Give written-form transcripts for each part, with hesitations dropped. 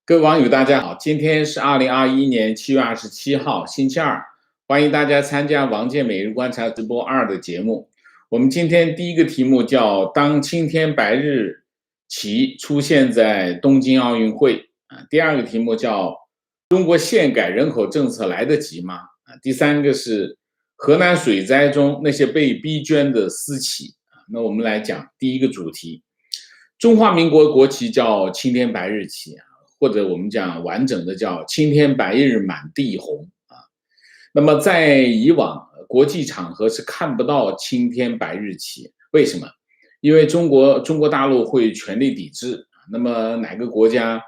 各位网友，大家好，今天是2021年7月27号，星期二，欢迎大家参加王健每日观察直播2的节目。我们今天第一个题目叫当青天白日旗出现在东京奥运会第二个题目叫中国宪改人口政策来得及吗？第三个是河南水灾中那些被逼捐的私企。那我们来讲第一个主题，中华民国国旗叫青天白日旗或者我们讲完整的叫青天白日满地红那么在以往国际场合是看不到青天白日旗，为什么？因为中国大陆会全力抵制。那么哪个国家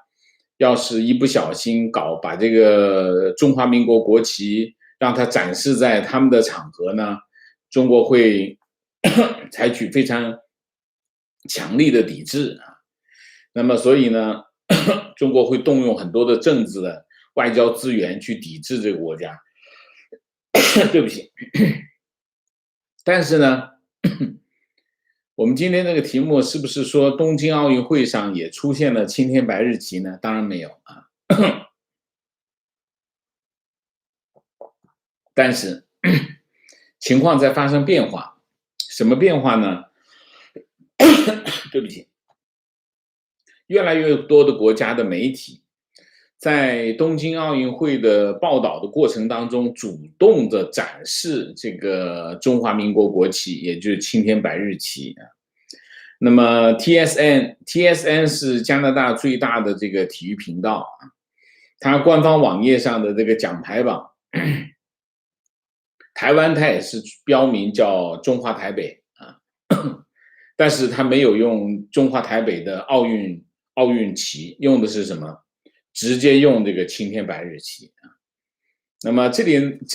要是一不小心把这个中华民国国旗让它展示在他们的场合呢，中国会采取非常强力的抵制那么所以呢中国会动用很多的政治的外交资源去抵制这个国家对不起但是呢我们今天这个题目是不是说东京奥运会上也出现了青天白日旗呢？当然没有但是情况在发生变化。什么变化呢？对不起，越来越多的国家的媒体在东京奥运会的报道的过程当中，主动的展示这个中华民国国旗，也就是青天白日旗那么 TSN 是加拿大最大的这个体育频道它官方网页上的这个奖牌榜，台湾它也是标明叫中华台北但是它没有用中华台北的奥运旗，用的是什么？直接用这个青天白日旗那么这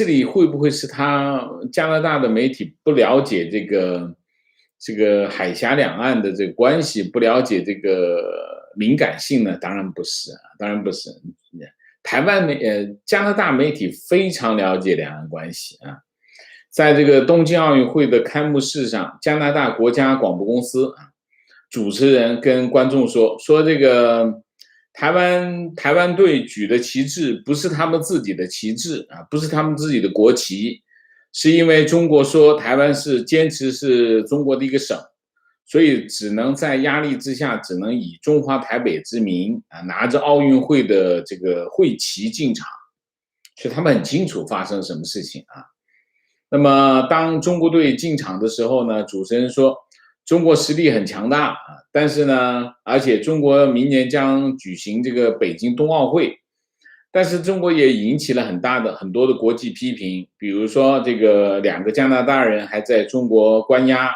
里会不会是他加拿大的媒体不了解这个海峡两岸的这个关系，不了解这个敏感性呢？当然不是当然不是。加拿大媒体非常了解两岸关系在这个东京奥运会的开幕式上，加拿大国家广播公司主持人跟观众说这个台湾队举的旗帜不是他们自己的旗帜不是他们自己的国旗，是因为中国说台湾是坚持是中国的一个省，所以只能在压力之下，只能以中华台北之名拿着奥运会的这个会旗进场，所以他们很清楚发生什么事情那么当中国队进场的时候呢，主持人说中国实力很强大但是呢，而且中国明年将举行这个北京冬奥会，但是中国也引起了很多的国际批评，比如说这个2个加拿大人还在中国关押，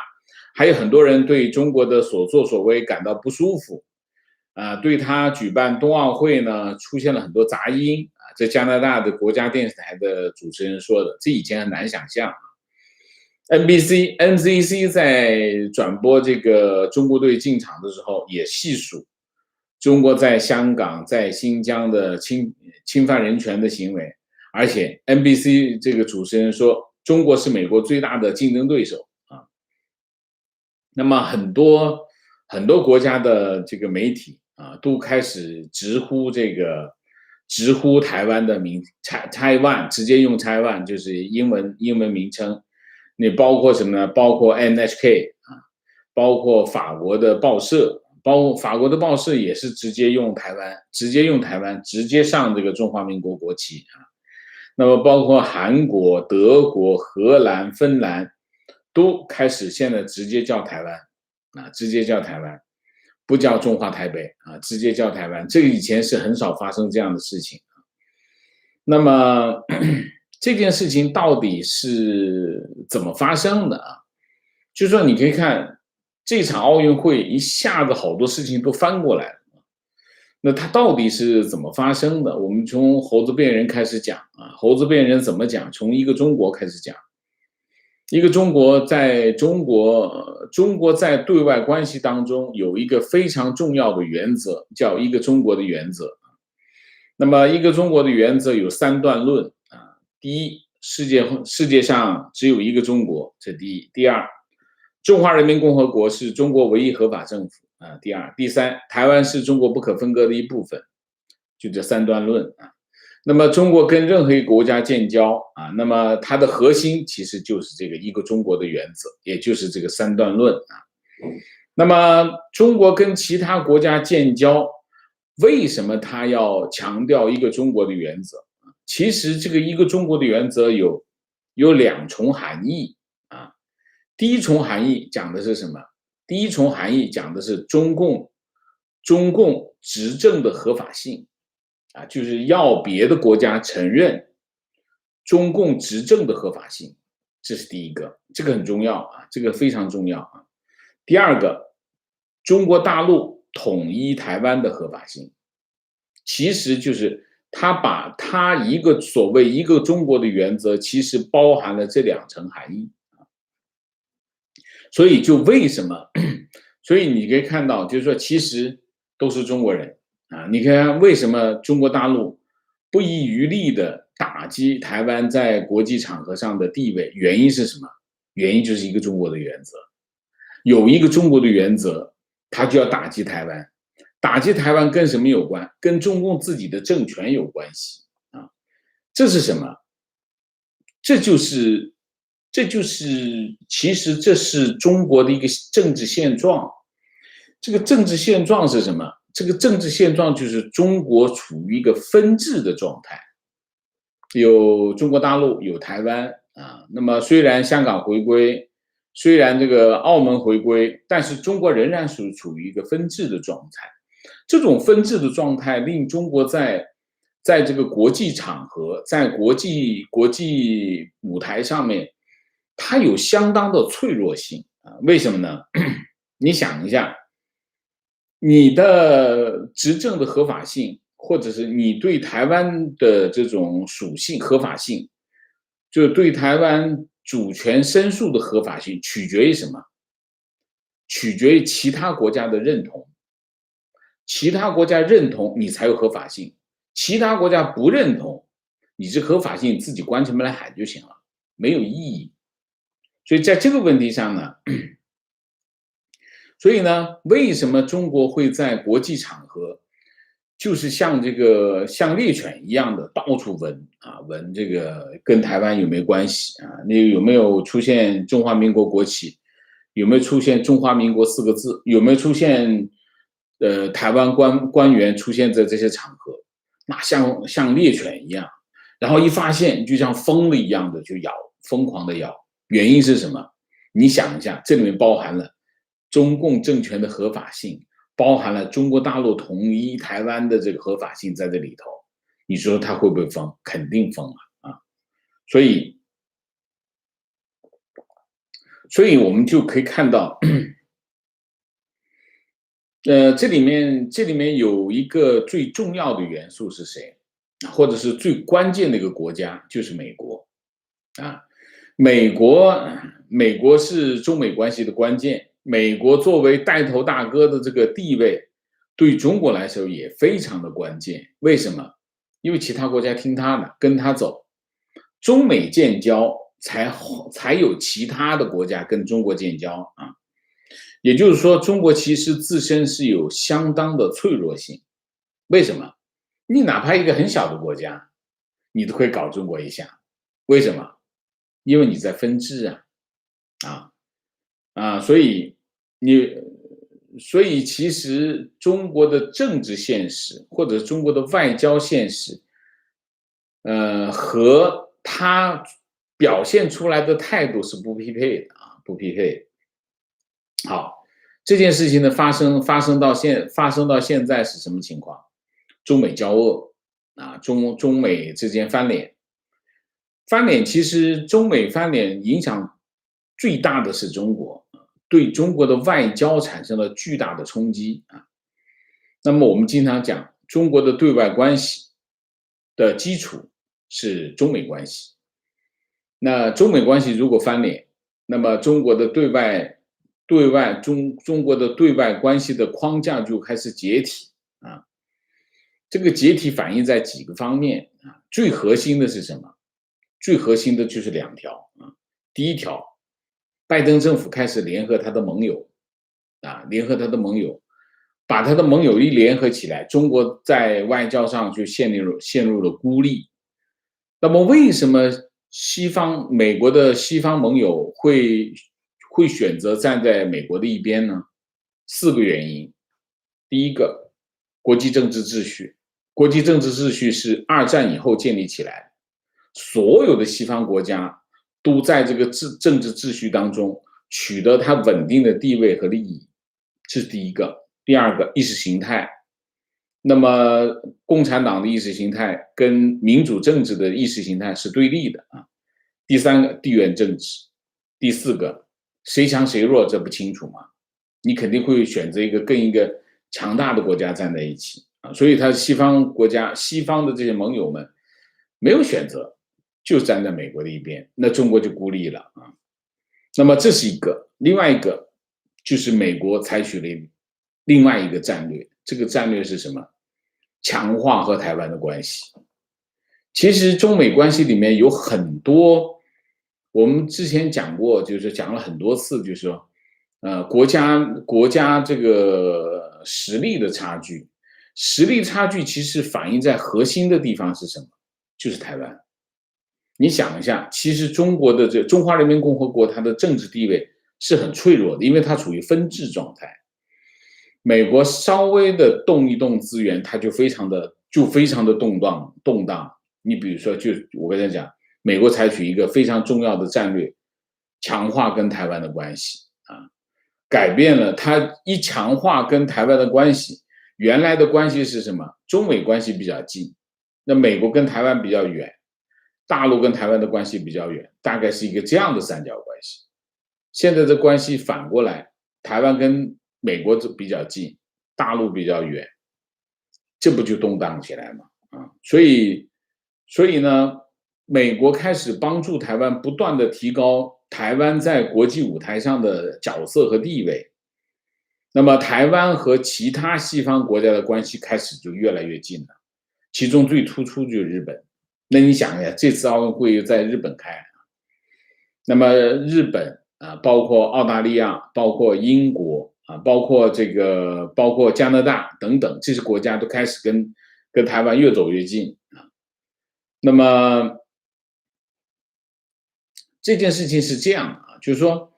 还有很多人对中国的所作所为感到不舒服对他举办冬奥会呢出现了很多杂音这加拿大的国家电视台的主持人说的，这以前很难想象NCC 在转播这个中国队进场的时候，也细数中国在香港、在新疆的侵犯人权的行为，而且 NBC 这个主持人说，中国是美国最大的竞争对手那么很多国家的这个媒体都开始直呼台湾的Taiwan， 直接用 Taiwan 就是英文名称。那包括什么呢？包括 NHK 包括法国的报社，法国的报社也是直接用台湾，直接上这个中华民国国旗那么包括韩国、德国、荷兰、芬兰都开始现在直接叫台湾直接叫台湾，不叫中华台北直接叫台湾。这个以前是很少发生这样的事情那么这件事情到底是怎么发生的就是说你可以看这场奥运会一下子好多事情都翻过来了那它到底是怎么发生的？我们从猴子变人开始讲猴子变人怎么讲？从一个中国开始讲。一个中国在中国在对外关系当中有一个非常重要的原则，叫一个中国的原则。那么一个中国的原则有3段论第一，世界上只有一个中国，这第一；第二，中华人民共和国是中国唯一合法政府第二；第三，台湾是中国不可分割的一部分。就这三段论啊。那么中国跟任何一个国家建交啊，那么它的核心其实就是这个一个中国的原则，也就是这个三段论啊。那么中国跟其他国家建交，为什么它要强调一个中国的原则？其实这个一个中国的原则有两重含义啊。第一重含义讲的是什么？第一重含义讲的是中共执政的合法性啊，就是要别的国家承认中共执政的合法性，这是第一个，这个很重要啊，这个非常重要啊。第二个，中国大陆统一台湾的合法性，其实就是他把他一个所谓一个中国的原则，其实包含了这两层含义。所以就为什么，所以你可以看到，就是说其实都是中国人啊。你看为什么中国大陆不遗余力的打击台湾在国际场合上的地位？原因是什么？原因就是一个中国的原则。有一个中国的原则，他就要打击台湾。打击台湾跟什么有关？跟中共自己的政权有关系啊。这是什么？其实这是中国的一个政治现状。这个政治现状是什么？这个政治现状就是中国处于一个分治的状态，有中国大陆，有台湾啊。那么虽然香港回归，虽然这个澳门回归，但是中国仍然是处于一个分治的状态。这种分治的状态令中国在这个国际场合，在国际舞台上面，它有相当的脆弱性啊。为什么呢？你想一下，你的执政的合法性，或者是你对台湾的这种属性合法性，就对台湾主权申诉的合法性，取决于什么？取决于其他国家的认同。其他国家认同你才有合法性，其他国家不认同，你这合法性自己关起门来喊就行了，没有意义。所以在这个问题上呢，所以呢，为什么中国会在国际场合，就是像猎犬一样的到处闻啊，闻这个跟台湾有没有关系啊？你有没有出现中华民国国旗？有没有出现中华民国4个字？有没有出现台湾官员出现在这些场合？那像猎犬一样，然后一发现就像疯了一样的就咬，疯狂的咬。原因是什么？你想一下，这里面包含了中共政权的合法性，包含了中国大陆统一台湾的这个合法性在这里头。你说他会不会疯？肯定疯了啊！所以我们就可以看到，这里面有一个最重要的元素是谁？或者是最关键的一个国家就是美国啊。美国是中美关系的关键。美国作为带头大哥的这个地位，对中国来说也非常的关键。为什么？因为其他国家听他的，跟他走，中美建交才有其他的国家跟中国建交啊。也就是说，中国其实自身是有相当的脆弱性。为什么？你哪怕一个很小的国家，你都会搞中国一下。为什么？因为你在分治所以其实中国的政治现实或者中国的外交现实，和他表现出来的态度是不匹配的啊，不匹配。好，这件事情的发生到现在是什么情况？中美交恶啊，中美之间翻脸。其实中美翻脸影响最大的是中国，对中国的外交产生了巨大的冲击啊。那么我们经常讲，中国的对外关系的基础是中美关系。那中美关系如果翻脸，那么中国的中国的对外关系的框架就开始解体啊。这个解体反映在几个方面啊，最核心的是什么？最核心的就是2条啊。第一条，拜登政府开始联合他的盟友，把他的盟友一联合起来，中国在外交上就陷入了孤立。那么为什么美国的西方盟友会选择站在美国的一边呢？4个原因。第一个，国际政治秩序。国际政治秩序是2战以后建立起来的，所有的西方国家都在这个政治秩序当中取得它稳定的地位和利益，这是第一个。第二个，意识形态。那么共产党的意识形态跟民主政治的意识形态是对立的啊。第三个，地缘政治。第四个，谁强谁弱这不清楚吗？你肯定会选择跟一个强大的国家站在一起啊。所以他西方国家西方的这些盟友们没有选择，就站在美国的一边，那中国就孤立了啊。那么这是一个。另外一个就是美国采取了另外一个战略，这个战略是什么？强化和台湾的关系。其实中美关系里面有很多，我们之前讲过，就是讲了很多次，就是说，国家这个实力的差距，实力差距其实反映在核心的地方是什么？就是台湾。你想一下，其实中国的中华人民共和国，它的政治地位是很脆弱的，因为它处于分治状态。美国稍微的动一动资源，它就非常的动荡。你比如说，就我跟他讲，美国采取一个非常重要的战略，强化跟台湾的关系啊，改变了它一强化跟台湾的关系，原来的关系是什么？中美关系比较近，那美国跟台湾比较远，大陆跟台湾的关系比较远，大概是一个这样的三角关系。现在的关系反过来，台湾跟美国比较近，大陆比较远，这不就动荡起来吗？啊，所以呢，美国开始帮助台湾不断的提高台湾在国际舞台上的角色和地位，那么台湾和其他西方国家的关系开始就越来越近了，其中最突出就是日本。那你想一下，这次奥运会又在日本开，那么日本啊，包括澳大利亚，包括英国啊，包括加拿大等等，这些国家都开始跟台湾越走越近啊。那么这件事情是这样的啊，就是说，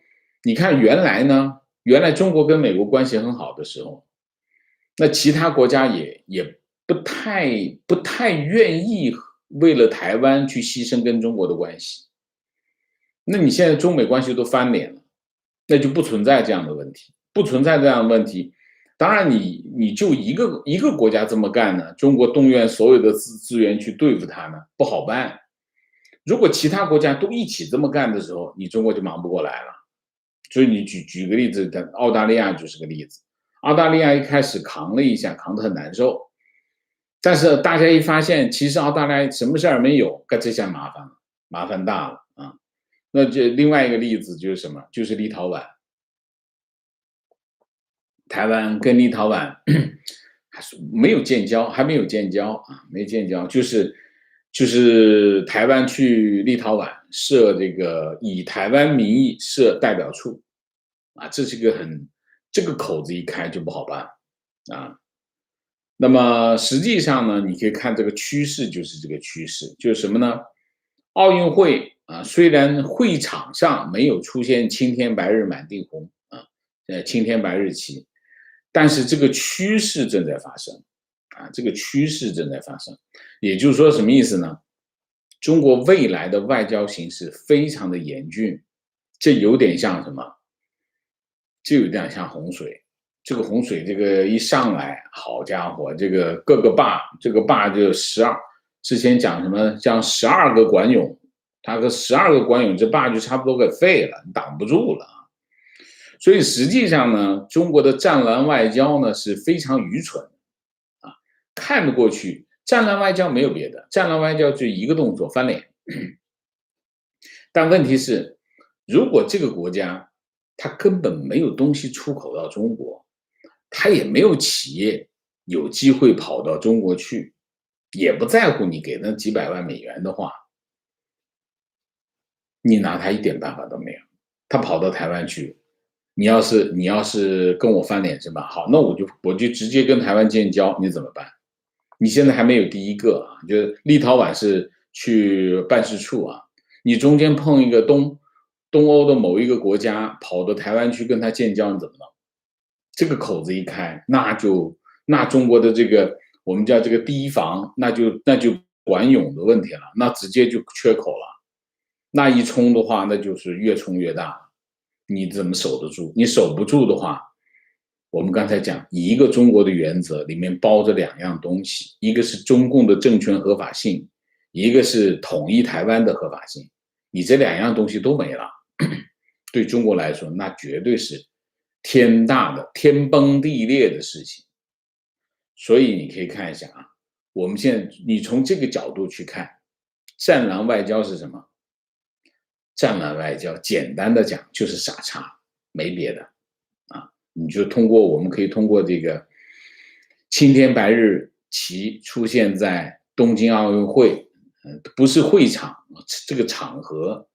你看原来中国跟美国关系很好的时候，那其他国家也不太愿意为了台湾去牺牲跟中国的关系。那你现在中美关系都翻脸了，那就不存在这样的问题，不存在这样的问题。当然你就一个国家这么干呢，中国动员所有的资源去对付他呢，不好办。如果其他国家都一起这么干的时候，你中国就忙不过来了。所以你举个例子，澳大利亚就是个例子。澳大利亚一开始扛了一下，扛得很难受，但是大家一发现，其实澳大利亚什么事儿没有，这下麻烦了，麻烦大了啊。那这另外一个例子就是什么？就是立陶宛，台湾跟立陶宛还是没有建交，还没有建交啊，没建交，就是台湾去立陶宛设这个以台湾名义设代表处啊，这个口子一开就不好办啊。那么实际上呢，你可以看这个趋势，就是这个趋势，就是什么呢？奥运会啊，虽然会场上没有出现青天白日满地红啊，青天白日旗，但是这个趋势正在发生啊，这个趋势正在发生。也就是说，什么意思呢？中国未来的外交形势非常的严峻，这有点像什么？这有点像洪水。这个洪水，这个一上来，好家伙，这个各个坝，这个坝就12，之前讲什么，像12个管涌，它个12个管涌，这坝就差不多给废了，挡不住了。所以实际上呢，中国的战狼外交呢是非常愚蠢啊，看得过去。战狼外交没有别的，战狼外交就一个动作，翻脸。但问题是，如果这个国家它根本没有东西出口到中国，他也没有企业有机会跑到中国去，也不在乎你给那几百万美元的话，你拿他一点办法都没有。他跑到台湾去，你要是跟我翻脸是吧？好，那我就直接跟台湾建交，你怎么办？你现在还没有第一个啊，就是立陶宛是去办事处啊，你中间碰一个东欧的某一个国家跑到台湾去跟他建交，你怎么弄？这个口子一开，那中国的这个我们叫这个堤防，那就管涌的问题了，那直接就缺口了。那一冲的话，那就是越冲越大，你怎么守得住？你守不住的话，我们刚才讲，一个中国的原则里面包着两样东西，一个是中共的政权合法性，一个是统一台湾的合法性。你这两样东西都没了，对中国来说，那绝对是天大的、天崩地裂的事情。所以你可以看一下啊，我们现在你从这个角度去看，战狼外交是什么？战狼外交简单的讲就是傻叉，没别的啊。你就我们可以通过这个青天白日旗出现在东京奥运会，不是会场，这个场合，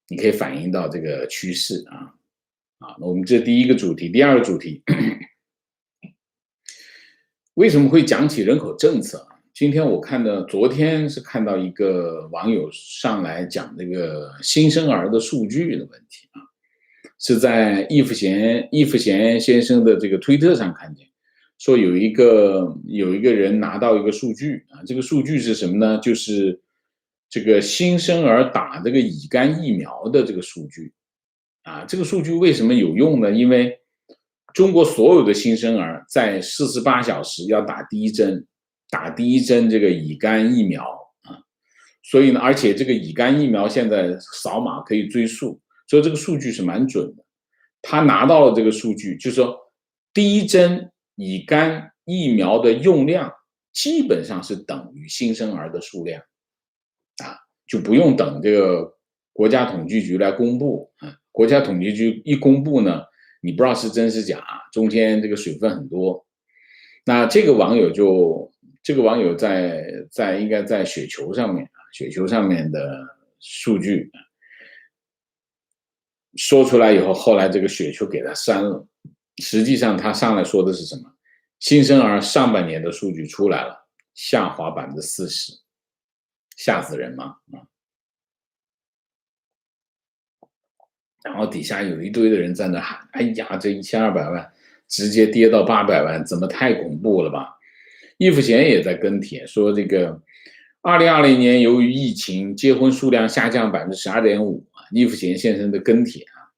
你可以反映到这个趋势啊。那我们这第一个主题，第二个主题，为什么会讲起人口政策？今天昨天是看到一个网友上来讲这个新生儿的数据的问题啊，是在易富贤先生的这个推特上看见，说有一个人拿到一个数据啊，这个数据是什么呢？就是这个新生儿打这个乙肝疫苗的这个数据啊，这个数据为什么有用呢？因为中国所有的新生儿在48小时要打第一针这个乙肝疫苗啊，所以呢，而且这个乙肝疫苗现在扫码可以追溯，所以这个数据是蛮准的。他拿到了这个数据，就是说第一针乙肝疫苗的用量基本上是等于新生儿的数量啊，就不用等这个国家统计局来公布啊。国家统计局一公布呢，你不知道是真是假，中间这个水分很多。那这个网友应该在雪球上面的数据说出来以后，后来这个雪球给他删了。实际上他上来说的是什么？新生儿上半年的数据出来了，下滑40%，吓死人吗？然后底下有一堆的人在那喊：“哎呀，这1200万直接跌到800万，怎么太恐怖了吧？”易富贤也在跟帖说，这个2020年由于疫情，结婚数量下降12.5%。易富贤先生的跟帖啊，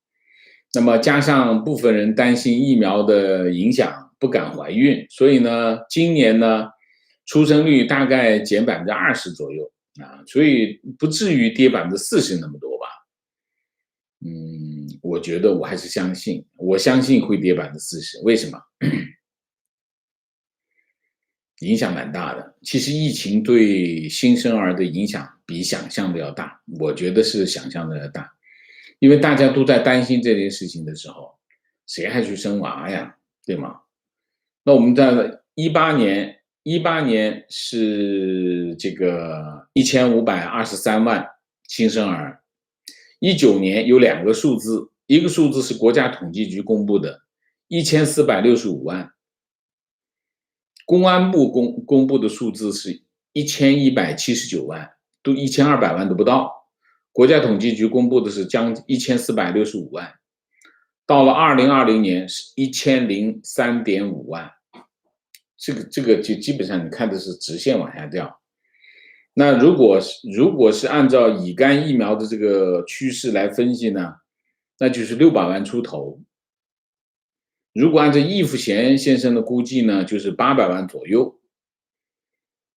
那么加上部分人担心疫苗的影响，不敢怀孕，所以呢，今年呢，出生率大概减20%左右啊，所以不至于跌40%那么多吧。我觉得我还是相信会跌40%，为什么？影响蛮大的。其实疫情对新生儿的影响比想象的要大，我觉得是想象的要大，因为大家都在担心这件事情的时候，谁还去生娃呀，对吗？那我们在18年是这个1523万新生儿，19年有2个数字，一个数字是国家统计局公布的1465万。公安部公布的数字是1179万，都1200万都不到。国家统计局公布的是将1465万，到了2020年是1003.5万，这个就基本上你看的是直线往下掉。那如果是按照乙肝疫苗的这个趋势来分析呢，那就是600万出头。如果按照易富贤先生的估计呢，就是800万左右。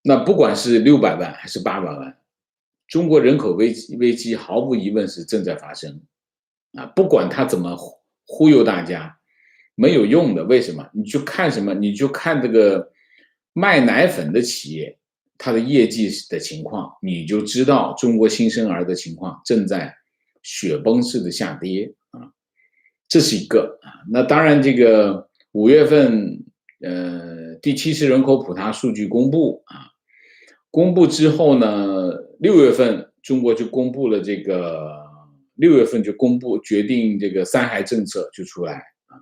那不管是600万还是800万，中国人口危机毫无疑问是正在发生啊！不管他怎么忽悠大家，没有用的。为什么？你就看什么？你就看这个卖奶粉的企业，它的业绩的情况，你就知道中国新生儿的情况正在雪崩式的下跌啊！这是一个啊。那当然，这个5月份第70人口普查数据公布啊，公布之后呢，6月份中国就公布了这个6月份就公布决定这个三孩政策就出来啊，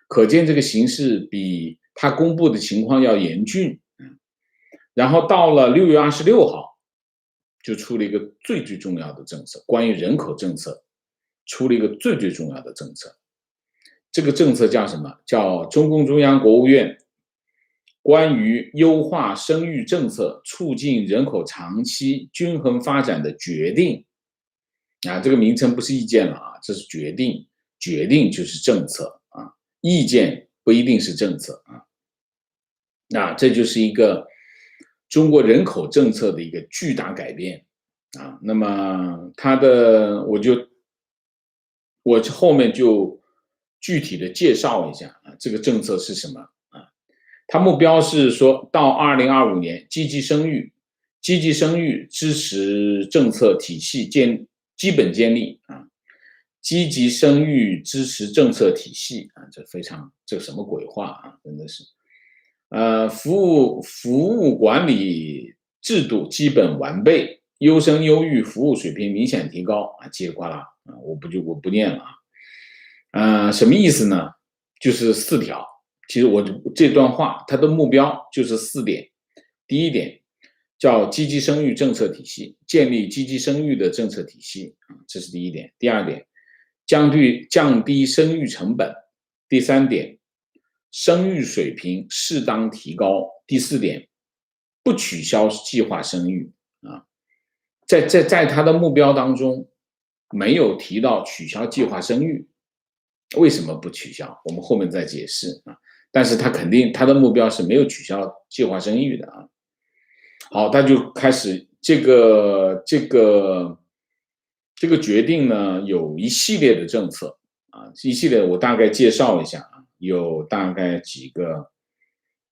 可见这个形势比他公布的情况要严峻。然后到了6月26号，就出了一个最重要的政策，关于人口政策，出了一个最重要的政策。这个政策叫什么？叫中共中央、国务院关于优化生育政策、促进人口长期均衡发展的决定。啊，这个名称不是意见了啊，这是决定，决定就是政策啊，意见不一定是政策啊。那这就是一个中国人口政策的一个巨大改变啊。那么我后面就具体的介绍一下啊，这个政策是什么啊？它目标是说到2025年积极生育支持政策体系基本建立啊，积极生育支持政策体系啊，这什么鬼话啊，真的是。服务管理制度基本完备，优生优育服务水平明显提高啊，叽里呱啦啊，我不念了啊。什么意思呢？就是4条。其实我这段话它的目标就是4点。第一点叫积极生育政策体系，建立积极生育的政策体系啊，这是第一点。第二点，降低生育成本。第3点，生育水平适当提高。第4点，不取消计划生育啊，在他的目标当中没有提到取消计划生育，为什么不取消？我们后面再解释啊。但是他肯定他的目标是没有取消计划生育的啊。好，他就开始这个决定呢，有一系列的政策啊，一系列我大概介绍一下啊，有大概几个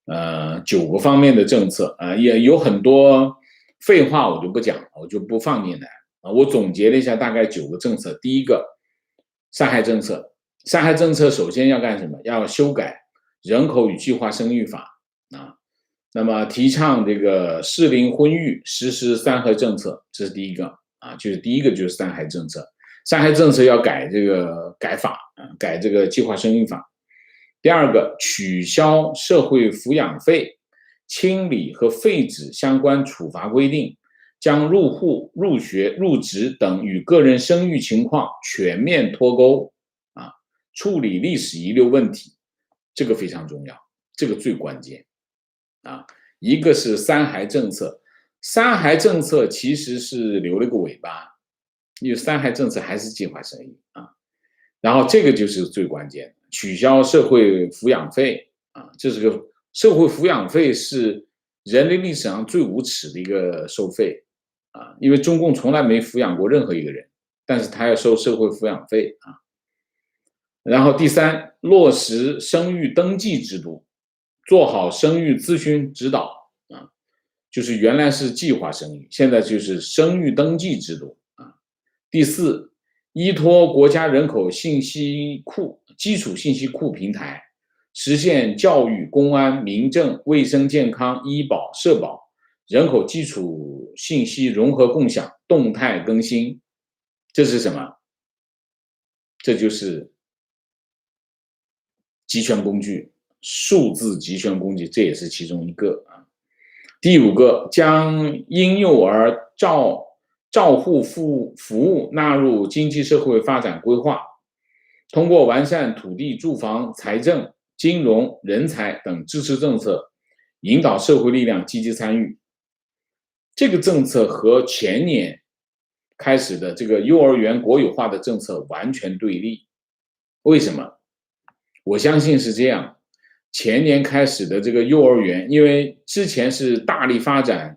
9个方面的政策啊，也有很多废话我就不讲了，我就不放进来啊。我总结了一下，大概9个政策。第一个，三孩政策。三孩政策首先要干什么？要修改人口与计划生育法啊。那么提倡这个适龄婚育，实施三孩政策，这是第一个啊，就是第一个就是三孩政策。三孩政策要改法啊，改这个计划生育法。第二个，取消社会抚养费、清理和废止相关处罚规定，将入户、入学、入职等与个人生育情况全面脱钩啊，处理历史遗留问题，这个非常重要，这个最关键啊。一个是三孩政策，三孩政策其实是留了个尾巴，因为三孩政策还是计划生育啊。然后这个就是最关键的，取消社会抚养费啊，这是个社会抚养费是人类历史上最无耻的一个收费啊，因为中共从来没抚养过任何一个人，但是他要收社会抚养费啊。然后第3，落实生育登记制度，做好生育咨询指导啊，就是原来是计划生育，现在就是生育登记制度啊。第4，依托国家人口信息库、基础信息库平台，实现教育、公安、民政、卫生健康、医保、社保、人口基础信息融合共享、动态更新。这是什么？这就是集权工具，数字集权工具，这也是其中一个啊。第5个，将婴幼儿照护服务纳入经济社会发展规划，通过完善土地、住房、财政、金融、人才等支持政策，引导社会力量积极参与。这个政策和前年开始的这个幼儿园国有化的政策完全对立。为什么？我相信是这样，前年开始的这个幼儿园，因为之前是大力发展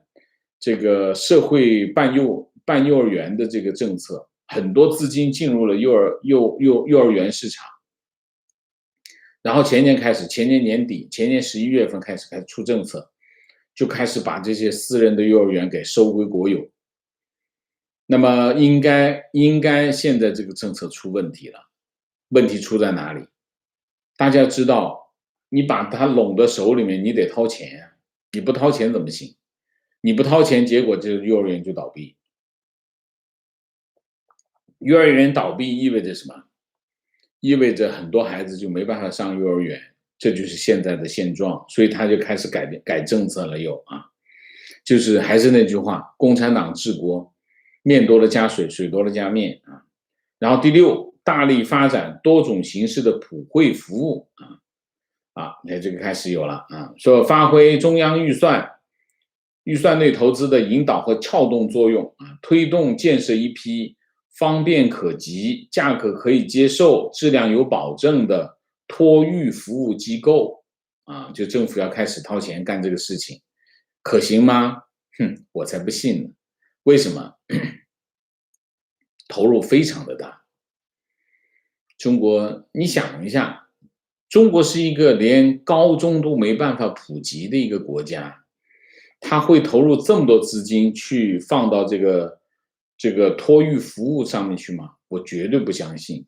这个社会办幼儿园的这个政策，很多资金进入了幼儿园市场。然后前年年底，前年11月份开始出政策，就开始把这些私人的幼儿园给收归国有。那么应该现在这个政策出问题了，问题出在哪里？大家知道，你把它拢到手里面，你得掏钱啊，你不掏钱怎么行？你不掏钱，结果这个幼儿园就倒闭。幼儿园倒闭意味着什么？意味着很多孩子就没办法上幼儿园，这就是现在的现状。所以他就开始改政策了，就是还是那句话，共产党治国，面多了加水，水多了加面啊。然后第六，大力发展多种形式的普惠服务你看这个开始有了说发挥中央预算内投资的引导和撬动作用推动建设一批方便可及、价格可以接受、质量有保证的托育服务机构就政府要开始掏钱干这个事情，可行吗？我才不信呢。为什么？投入非常的大。中国，你想一下，中国是一个连高中都没办法普及的一个国家，他会投入这么多资金去放到这个托育服务上面去吗？我绝对不相信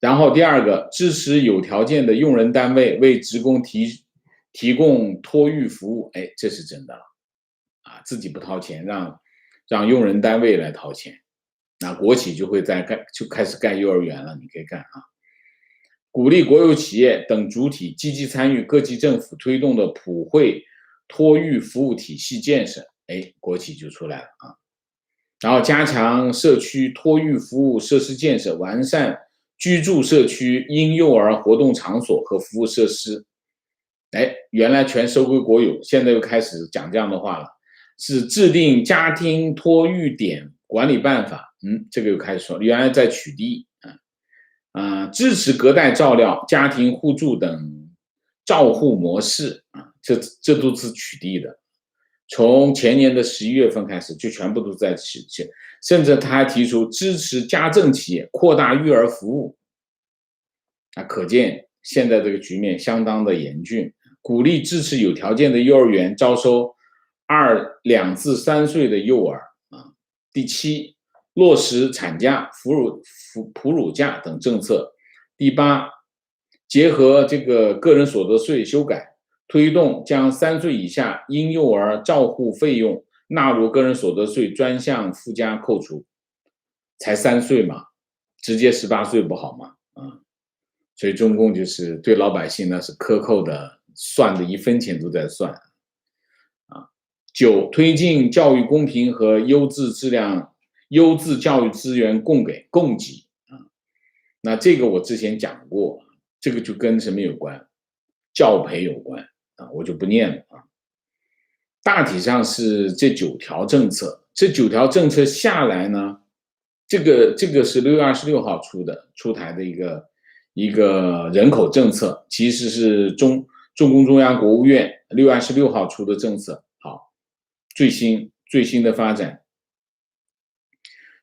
然后第二个，支持有条件的用人单位为职工提供托育服务，这是真的了自己不掏钱，让用人单位来掏钱。那国企就开始盖幼儿园了，你可以干鼓励国有企业等主体积极参与各级政府推动的普惠托育服务体系建设，国企就出来了然后加强社区托育服务设施建设，完善居住社区婴幼儿活动场所和服务设施。原来全收归国有，现在又开始讲这样的话了，是制定家庭托育点管理办法。这个又开始说，原来在取缔支持隔代照料、家庭互助等照护模式这都是取缔的。从前年的11月份开始，就全部都在取缔，甚至他还提出支持家政企业扩大育儿服务可见现在这个局面相当的严峻。鼓励支持有条件的幼儿园招收2至3岁的幼儿第七，落实产假、哺乳假等政策。第八，结合这个个人所得税修改，推动将3岁以下婴幼儿照护费用纳入个人所得税专项附加扣除。才3岁嘛，直接18岁不好吗？所以中共就是对老百姓呢是克扣的，算的1分钱都在算9，推进教育公平和优质教育资源供给那这个我之前讲过，这个就跟什么有关？教培有关我就不念了大体上是这9条政策，这9条政策下来呢，这个是6月26号出台的一个人口政策，其实是中共中央国务院6月26号出的政策。好，最新的发展，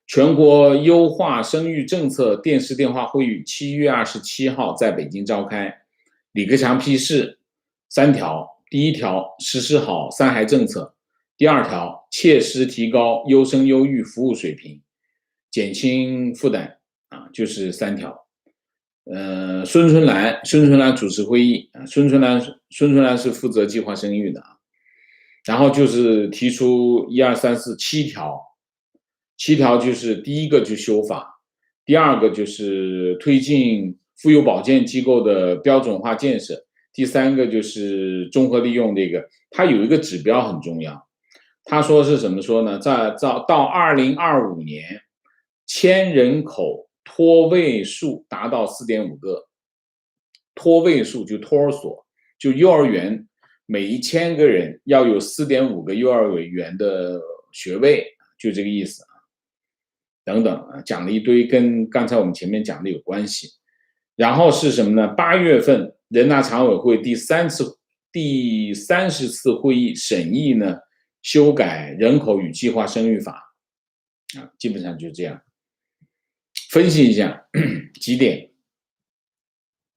全国优化生育政策电视电话会议7月27号在北京召开，李克强批示3条。第1条，实施好3孩政策；第2条，切实提高优生优育服务水平，减轻负担就是3条。孙春兰主持会议孙春兰是负责计划生育的然后就是提出1、2、3、4、7条，7条就是第1个就修法，第2个就是推进妇幼保健机构的标准化建设，第3个就是综合利用这个，它有一个指标很重要，他说是怎么说呢？到2025年1000人口托位数达到4.5个，托位数就托儿所，就幼儿园每1000个人要有4.5个幼儿园的学位，就这个意思等等讲了一堆跟刚才我们前面讲的有关系。然后是什么呢？8月份人大常委会第30次会议审议呢修改人口与计划生育法基本上就这样。分析一下几点。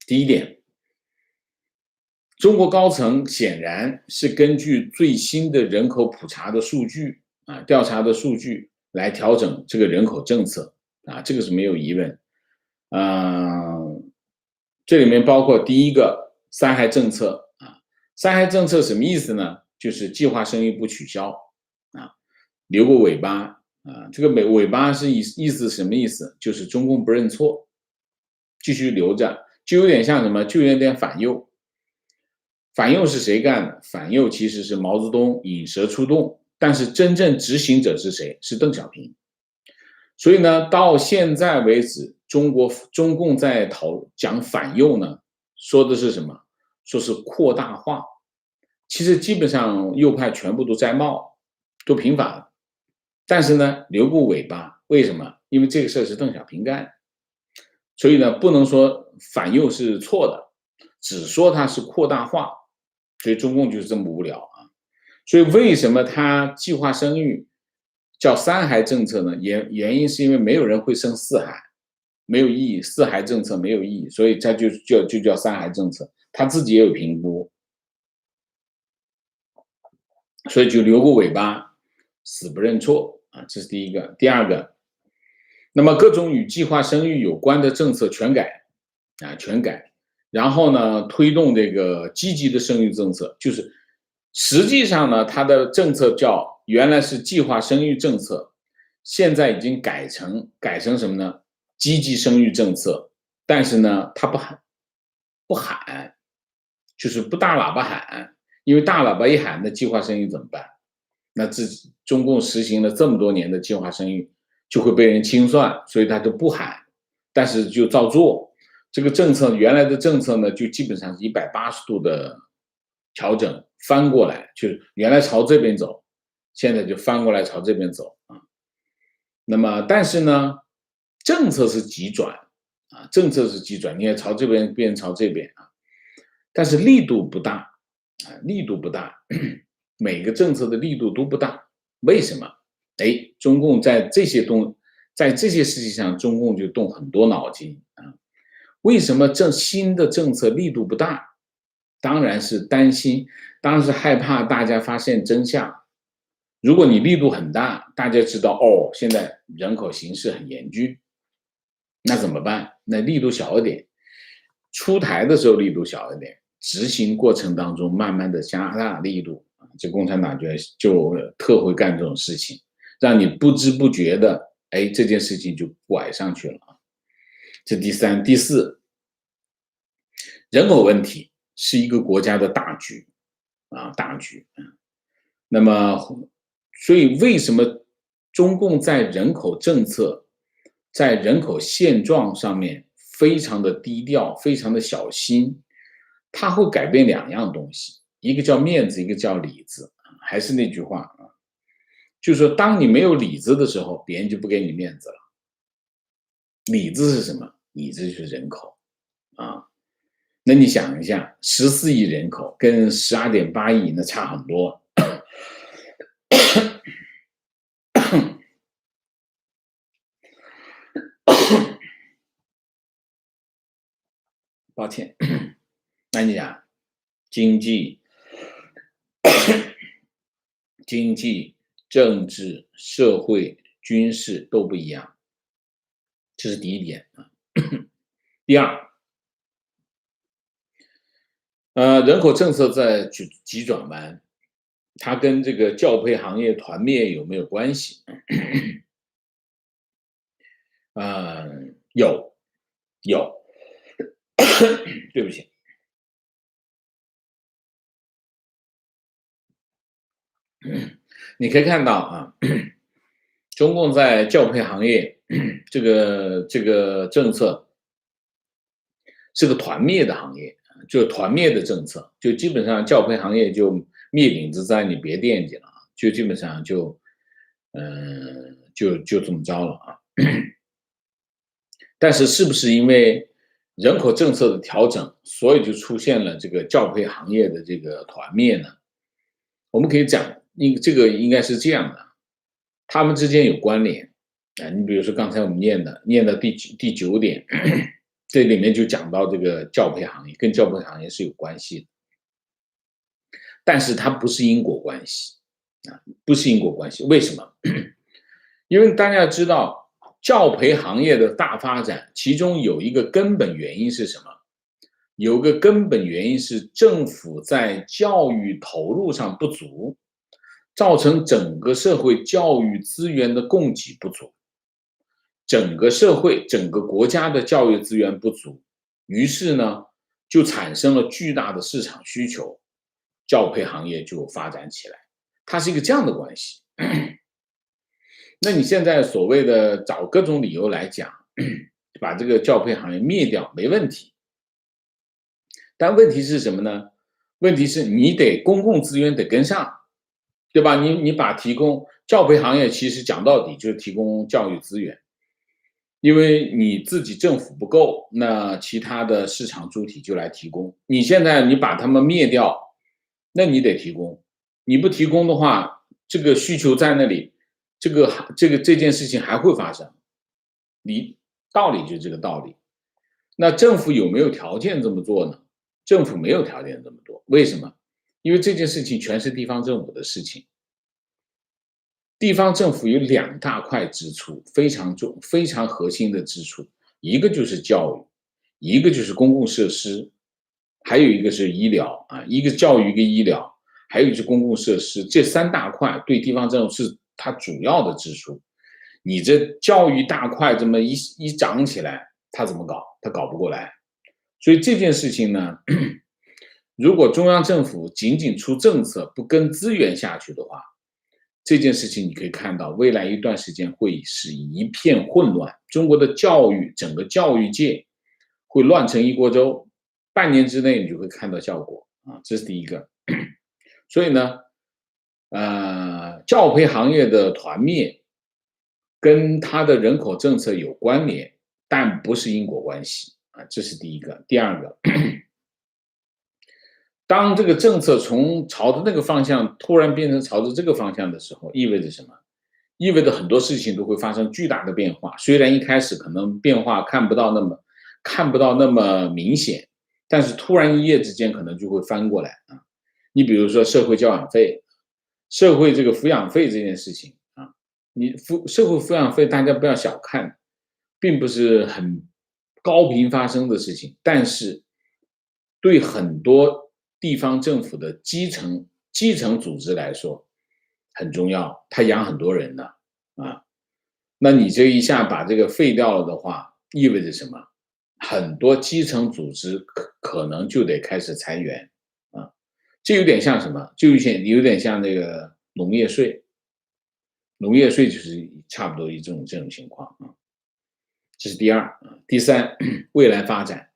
第1点，中国高层显然是根据最新的人口普查的数据调查的数据来调整这个人口政策这个是没有疑问。这里面包括第1个3孩政策3孩政策什么意思呢？就是计划生育不取消留个尾巴，这个尾巴是意思什么意思？就是中共不认错，继续留着，就有点像什么？就有点反右。反右是谁干的？反右其实是毛泽东引蛇出洞，但是真正执行者是谁？是邓小平。所以呢，到现在为止，中共在讲反右呢，说的是什么？说是扩大化。其实基本上右派全部都摘帽，都平反了。但是呢，留个尾巴，为什么？因为这个事是邓小平干，所以呢，不能说反右是错的，只说它是扩大化。所以中共就是这么无聊啊。所以为什么他计划生育叫三孩政策呢？原因是因为没有人会生四孩，没有意义，四孩政策没有意义，所以他就叫三孩政策。他自己也有评估，所以就留个尾巴，死不认错啊，这是第一个。第二个，那么各种与计划生育有关的政策全改啊，全改。然后呢，推动这个积极的生育政策，就是实际上呢，它的政策原来是计划生育政策，现在已经改成什么呢？积极生育政策。但是呢，它不喊，就是不大喇叭喊，因为大喇叭一喊，那计划生育怎么办？那中共实行了这么多年的计划生育，就会被人清算，所以他就不喊，但是就照做。这个政策原来的政策呢，就基本上是180度的调整，翻过来，就是原来朝这边走，现在就翻过来朝这边走啊。那么，但是呢，政策是急转啊，政策是急转，你看朝这边变朝这边啊，但是力度不大啊，力度不大，每个政策的力度都不大。为什么？哎，中共在这些事情上，中共就动很多脑筋啊。为什么新的政策力度不大？当然是担心，当然是害怕大家发现真相。如果你力度很大，大家知道哦，现在人口形势很严峻，那怎么办？那力度小一点，出台的时候力度小一点，执行过程当中慢慢的加大力度。这共产党就特会干这种事情，让你不知不觉的，哎，这件事情就拐上去了。这第三、第四，人口问题是一个国家的大局啊，大局。那么，所以为什么中共在人口政策、在人口现状上面非常的低调、非常的小心？它会改变两样东西，一个叫面子，一个叫里子。还是那句话啊，就是说，当你没有里子的时候，别人就不给你面子了。里子是什么？里子就是人口啊。那你想一下，14亿人口跟12.8亿那差很多。抱歉，那你讲经济、政治、社会、军事都不一样，这是第一点啊。第二，人口政策在急转弯，它跟这个教培行业团灭有没有关系？有，对不起。你可以看到啊，中共在教培行业这个政策是个团灭的行业，就团灭的政策，就基本上教培行业就灭顶之灾，你别惦记了啊，就基本上就这么着了啊。但是是不是因为人口政策的调整，所以就出现了这个教培行业的这个团灭呢？我们可以讲，这个应该是这样的，他们之间有关联啊。你比如说刚才我们念的第9点，这里面就讲到这个教培行业跟教培行业是有关系的，但是它不是因果关系啊，不是因果关系。为什么？因为大家知道教培行业的大发展，其中有一个根本原因是什么？有个根本原因是政府在教育投入上不足。造成整个社会教育资源的供给不足，整个社会、整个国家的教育资源不足，于是呢，就产生了巨大的市场需求，教培行业就发展起来。它是一个这样的关系。那你现在所谓的找各种理由来讲，把这个教培行业灭掉没问题，但问题是什么呢？问题是你得公共资源得跟上，对吧？你把提供教培行业，其实讲到底就是提供教育资源，因为你自己政府不够，那其他的市场主体就来提供。你现在你把他们灭掉，那你得提供，你不提供的话，这个需求在那里，这件事情还会发生。道理就是这个道理。那政府有没有条件这么做呢？政府没有条件这么做，为什么？因为这件事情全是地方政府的事情。地方政府有2大块支出，非常重、非常核心的支出，一个就是教育，一个就是公共设施，还有一个是医疗啊，一个教育，一个医疗，还有就是公共设施，这3大块对地方政府是它主要的支出。你这教育大块这么一涨起来，它怎么搞？它搞不过来。所以这件事情呢，如果中央政府仅仅出政策，不跟资源下去的话，这件事情你可以看到，未来一段时间会是一片混乱，中国的教育，整个教育界会乱成一锅粥，半年之内你就会看到效果啊，这是第一个。所以呢，教培行业的团灭跟它的人口政策有关联，但不是因果关系啊，这是第一个。第二个，当这个政策从朝着那个方向突然变成朝着这个方向的时候，意味着什么？意味着很多事情都会发生巨大的变化。虽然一开始可能变化看不到那么明显，但是突然一夜之间可能就会翻过来啊。你比如说社会教养费、社会这个抚养费这件事情啊，社会抚养费大家不要小看，并不是很高频发生的事情，但是对很多地方政府的基层组织来说很重要，它养很多人呢啊。那你这一下把这个废掉了的话，意味着什么？很多基层组织可能就得开始裁员啊。这有点像什么？就有点像那个农业税，农业税就是差不多这种情况啊。这是第二啊。第三，未来发展。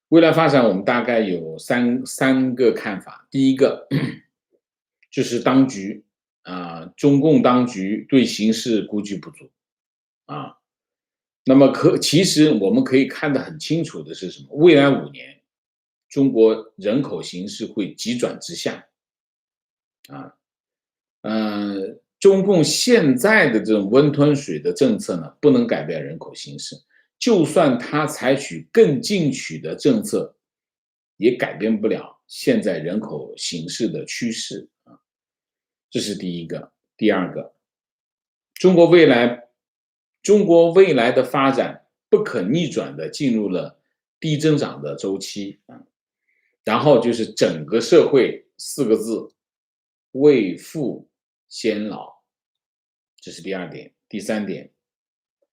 未来发展，我们大概有三个看法。第一个就是当局中共当局对形势估计不足啊。那么其实我们可以看得很清楚的是什么？未来5年，中国人口形势会急转直下啊。中共现在的这种温吞水的政策呢，不能改变人口形势。就算他采取更进取的政策，也改变不了现在人口形势的趋势啊。这是第一个。第二个，中国未来的发展不可逆转的进入了低增长的周期啊。然后就是整个社会4个字：未富先老。这是第二点。第三点，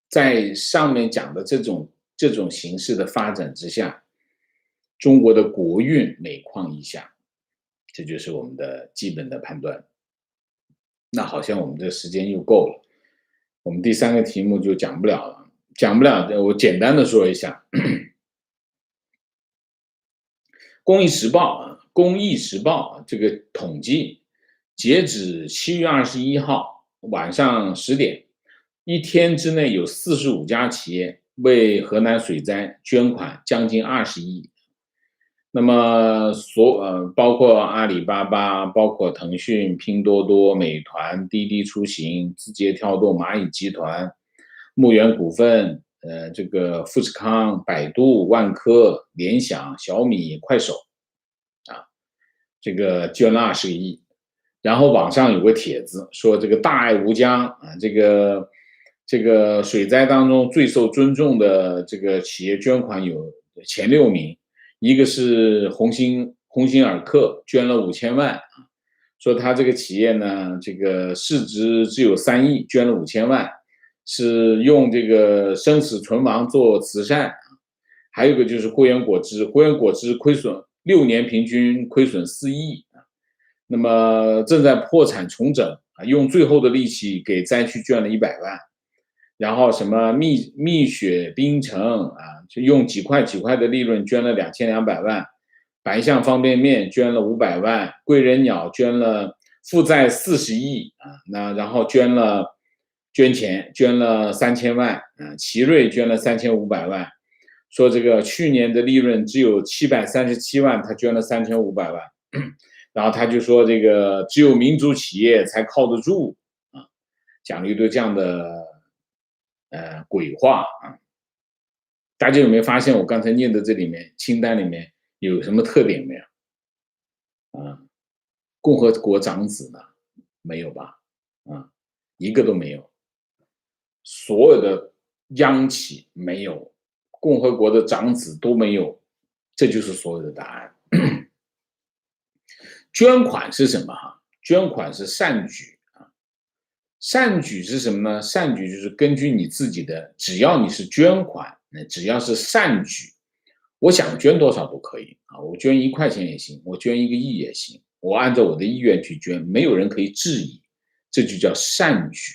在上面讲的这种形势的发展之下，中国的国运每况愈下，这就是我们的基本的判断。那好像我们这时间又够了，我们第3个题目就讲不了了，我简单的说一下。公益时报这个统计，截止7月21号晚上10点，一天之内有45家企业为河南水灾捐款将近20亿。那么包括阿里巴巴、包括腾讯、拼多多、美团、滴滴出行、字节跳动、蚂蚁集团、牧原股份、这个富士康、百度、万科、联想、小米、快手啊，这个捐了20个亿。然后网上有个帖子说，这个大爱无疆啊，这个水灾当中最受尊重的这个企业捐款有前6名，一个是鸿星尔克捐了5000万啊，说他这个企业呢，这个市值只有3亿，捐了5000万，是用这个生死存亡做慈善。还有一个就是汇源果汁，汇源果汁亏损6年平均亏损4亿，那么正在破产重整，用最后的力气给灾区捐了100万。然后什么蜜雪冰城啊，就用几块的利润捐了2200万，白象方便面捐了500万，贵人鸟捐了负债40亿啊，那然后捐了3000万啊，奇瑞捐了3500万，说这个去年的利润只有737万，他捐了3500万，然后他就说这个只有民族企业才靠得住啊，讲了一堆这样的鬼话啊。大家有没有发现我刚才念的这里面清单里面有什么特点没有？啊，共和国长子呢？没有吧？啊，一个都没有。所有的央企没有，共和国的长子都没有，这就是所有的答案。捐款是什么哈？捐款是善举啊，善举是什么呢？善举就是根据你自己的，只要你是捐款，那只要是善举，我想捐多少都可以啊，我捐1块钱也行，我捐1个亿也行，我按照我的意愿去捐，没有人可以质疑，这就叫善举。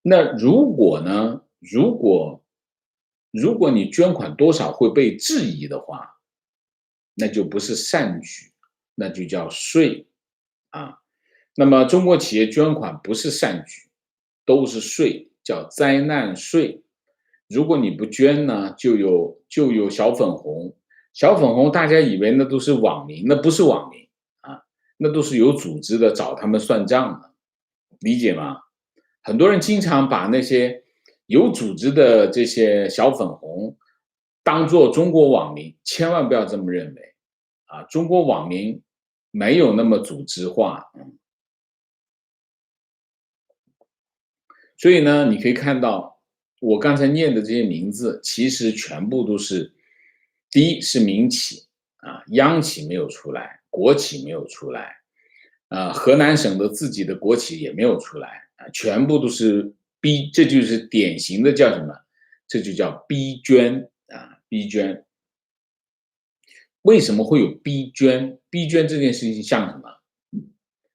那如果呢？如果你捐款多少会被质疑的话，那就不是善举，那就叫税啊。那么中国企业捐款不是善举，都是税，叫灾难税。如果你不捐呢，就有小粉红，小粉红大家以为那都是网民，那不是网民啊，那都是有组织的找他们算账的，理解吗？很多人经常把那些有组织的这些小粉红当做中国网民，千万不要这么认为啊！中国网民没有那么组织化，所以呢，你可以看到我刚才念的这些名字，其实全部都是第一是民企啊，央企没有出来，国企没有出来，河南省的自己的国企也没有出来啊，全部都是逼，这就是典型的叫什么？这就叫逼捐啊，逼捐。为什么会有逼捐？逼捐这件事情像什么？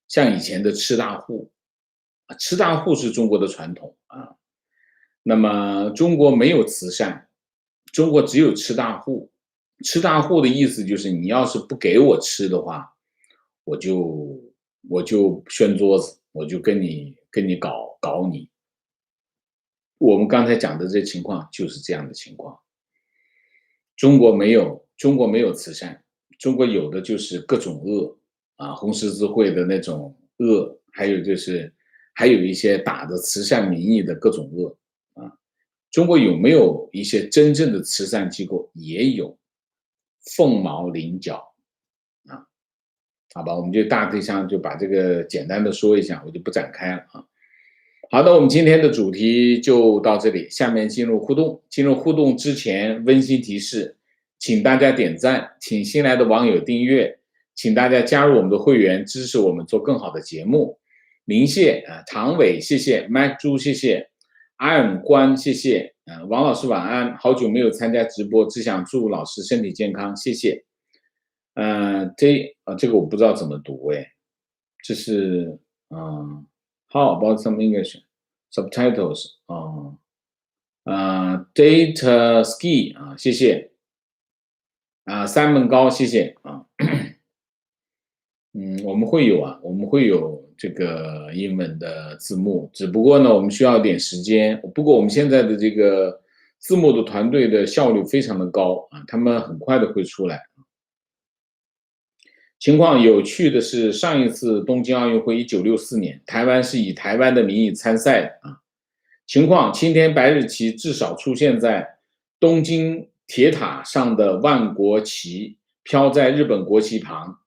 像以前的吃大户啊，吃大户是中国的传统啊。那么中国没有慈善，中国只有吃大户。吃大户的意思就是你要是不给我吃的话，我就掀桌子，我就跟你搞你。我们刚才讲的这情况就是这样的情况。中国没有慈善，中国有的就是各种恶啊，红十字会的那种恶，还有一些打着慈善名义的各种恶啊。中国有没有一些真正的慈善机构？也有，凤毛麟角啊。好吧，我们就大体上就把这个简单的说一下，我就不展开了啊。好的，我们今天的主题就到这里，下面进入互动。进入互动之前，温馨提示，请大家点赞，请新来的网友订阅，请大家加入我们的会员，支持我们做更好的节目。明谢啊，唐伟谢谢，麦猪谢谢，阿永关谢谢，王老师晚安，好久没有参加直播，只想祝老师身体健康，谢谢。这个我不知道怎么读哎，这是How about some English subtitles ？Data ski 啊，谢谢Simon 高，谢谢啊。我们会有这个英文的字幕，只不过呢，我们需要点时间。不过我们现在的这个字幕的团队的效率非常的高啊，他们很快的会出来。情况有趣的是，上一次东京奥运会1964年，台湾是以台湾的名义参赛的啊。情况青天白日旗至少出现在东京铁塔上的万国旗飘在日本国旗旁，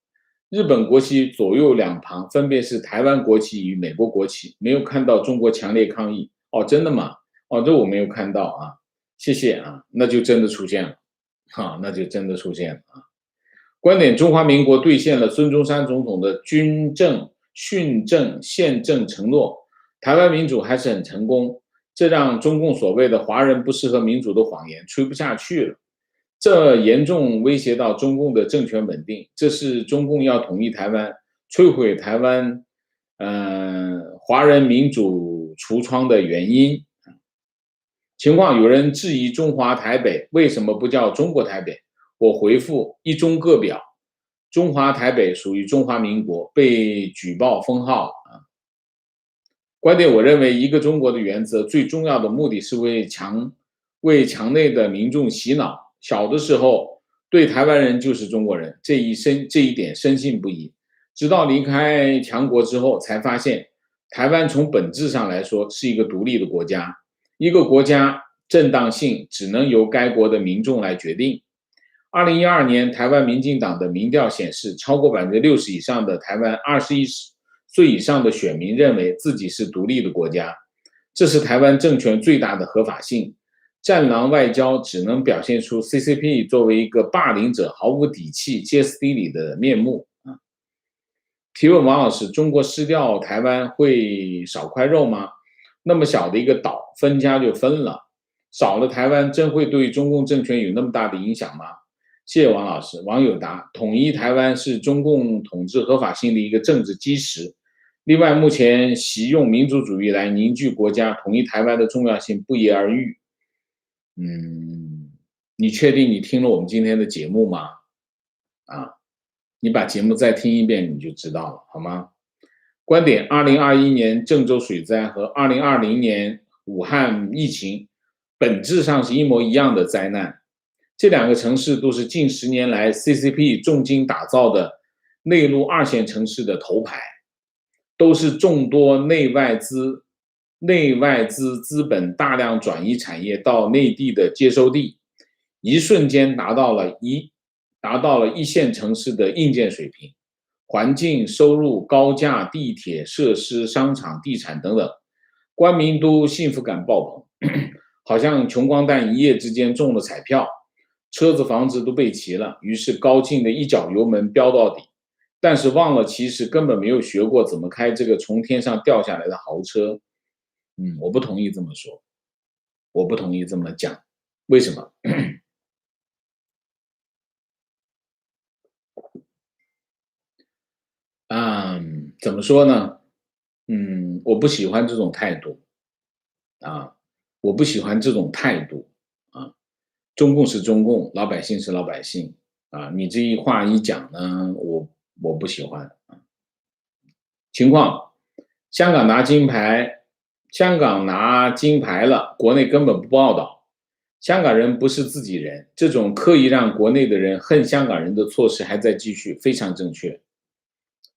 日本国旗左右两旁分别是台湾国旗与美国国旗，没有看到中国强烈抗议。哦，真的吗？哦，这我没有看到啊，谢谢啊，那就真的出现了，那就真的出现了啊。观点：中华民国兑现了孙中山总统的军政、训政、宪政承诺，台湾民主还是很成功，这让中共所谓的华人不适合民主的谎言吹不下去了。这严重威胁到中共的政权稳定，这是中共要统一台湾、摧毁台湾，华人民主橱窗的原因。情况有人质疑中华台北为什么不叫中国台北？我回复：一中各表，中华台北属于中华民国，被举报封号啊。观点：我认为一个中国的原则最重要的目的是为墙内的民众洗脑。小的时候对台湾人就是中国人，这一点深信不疑。直到离开强国之后，才发现台湾从本质上来说是一个独立的国家，一个国家正当性只能由该国的民众来决定。2012年，台湾民进党的民调显示，超过60%以上的台湾21岁以上的选民认为自己是独立的国家，这是台湾政权最大的合法性。战狼外交只能表现出 CCP 作为一个霸凌者毫无底气、歇斯底里的面目。提问：王老师，中国失掉台湾会少块肉吗？那么小的一个岛，分家就分了，少了台湾真会对中共政权有那么大的影响吗？谢谢王老师。网友答：统一台湾是中共统治合法性的一个政治基石。另外，目前习用民族主义来凝聚国家、统一台湾的重要性不言而喻。你确定你听了我们今天的节目吗？你把节目再听一遍你就知道了，好吗？观点：2021年郑州水灾和2020年武汉疫情本质上是一模一样的灾难。这两个城市都是近10年来 CCP 重金打造的内陆2线城市的头牌，都是众多内外资资本大量转移产业到内地的接收地，一瞬间达到了一线城市的硬件水平，环境、收入、高架、地铁、设施、商场、地产等等，官民都幸福感爆棚，好像穷光蛋一夜之间中了彩票，车子房子都备齐了，于是高兴的一脚油门飙到底，但是忘了其实根本没有学过怎么开这个从天上掉下来的豪车。我不同意这么说，我不同意这么讲。为什么？怎么说呢？我不喜欢这种态度我不喜欢这种态度啊。中共是中共，老百姓是老百姓你这一话一讲呢，我不喜欢情况，香港拿金牌了，国内根本不报道。香港人不是自己人，这种刻意让国内的人恨香港人的措施还在继续，非常正确，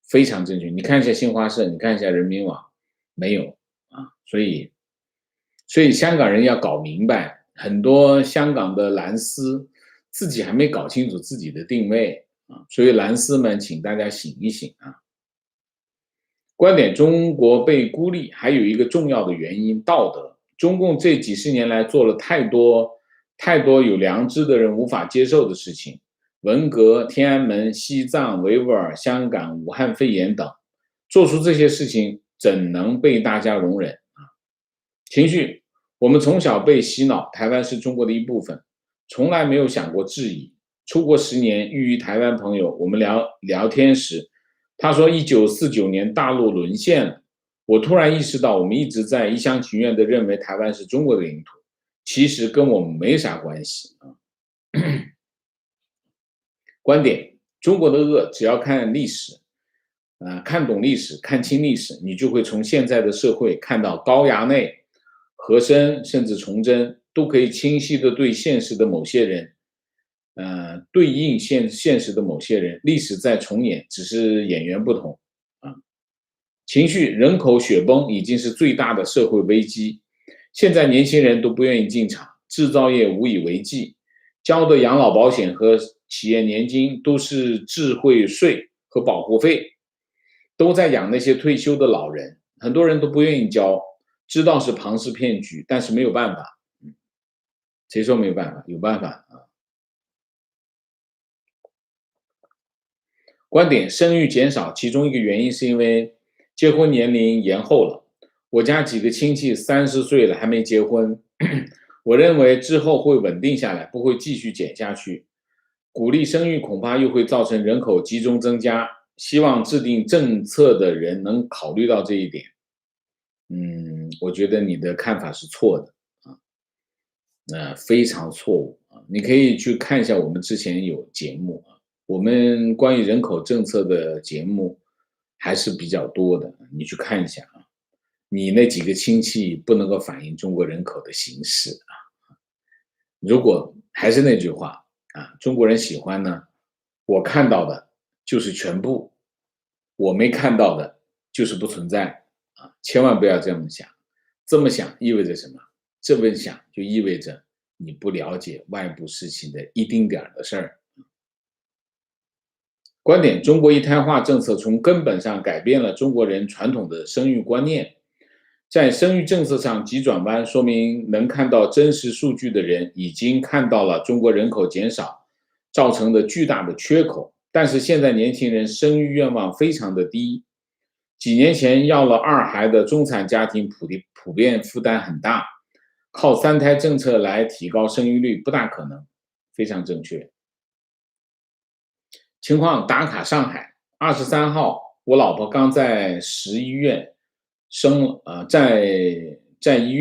非常正确。你看一下新华社，你看一下人民网，没有所以香港人要搞明白，很多香港的蓝丝自己还没搞清楚自己的定位所以蓝丝们，请大家醒一醒观点：中国被孤立还有一个重要的原因，道德。中共这几十年来做了太多有良知的人无法接受的事情，文革、天安门、西藏、维吾尔、香港、武汉肺炎等，做出这些事情怎能被大家容忍情绪：我们从小被洗脑，台湾是中国的一部分，从来没有想过质疑。出国10年，遇于台湾朋友，我们聊天时，他说1949年大陆沦陷了。我突然意识到，我们一直在一厢情愿地认为台湾是中国的领土，其实跟我们没啥关系观点：中国的恶，只要看历史看懂历史，看清历史，你就会从现在的社会看到高衙内、和珅甚至崇祯都可以清晰地对现实的某些人对应现实的某些人，历史在重演，只是演员不同情绪：人口雪崩已经是最大的社会危机，现在年轻人都不愿意进厂，制造业无以为继，交的养老保险和企业年金都是智慧税和保护费，都在养那些退休的老人，很多人都不愿意交，知道是庞氏骗局，但是没有办法谁说没有办法？有办法观点：生育减少，其中一个原因是因为结婚年龄延后了。我家几个亲戚30岁了还没结婚，我认为之后会稳定下来，不会继续减下去。鼓励生育恐怕又会造成人口集中增加，希望制定政策的人能考虑到这一点。我觉得你的看法是错的啊，非常错误啊！你可以去看一下我们之前有节目啊，我们关于人口政策的节目还是比较多的，你去看一下啊。你那几个亲戚不能够反映中国人口的形势啊。如果还是那句话啊，中国人喜欢呢，我看到的就是全部，我没看到的就是不存在啊！千万不要这么想，这么想意味着什么？这么想就意味着你不了解外部事情的一丁点儿的事儿。观点：中国一胎化政策从根本上改变了中国人传统的生育观念，在生育政策上急转弯，说明能看到真实数据的人已经看到了中国人口减少造成的巨大的缺口。但是现在年轻人生育愿望非常的低，几年前要了2孩的中产家庭普遍负担很大，靠3胎政策来提高生育率不大可能。非常正确。情况：打卡上海，23号，我老婆刚在医院生在医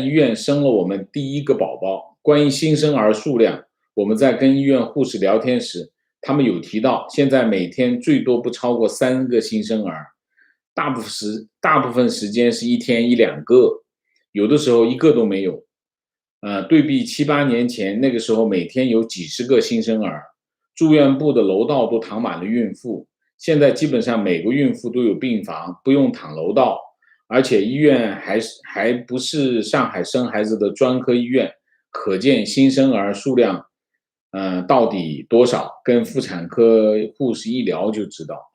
院生了我们第一个宝宝。关于新生儿数量，我们在跟医院护士聊天时，他们有提到，现在每天最多不超过3个新生儿，大部分时间是1天1、2个，有的时候1个都没有。对比7、8年前，那个时候每天有几十个新生儿，住院部的楼道都躺满了孕妇。现在基本上每个孕妇都有病房，不用躺楼道，而且医院还不是上海生孩子的专科医院，可见新生儿数量，到底多少？跟妇产科护士一聊就知道。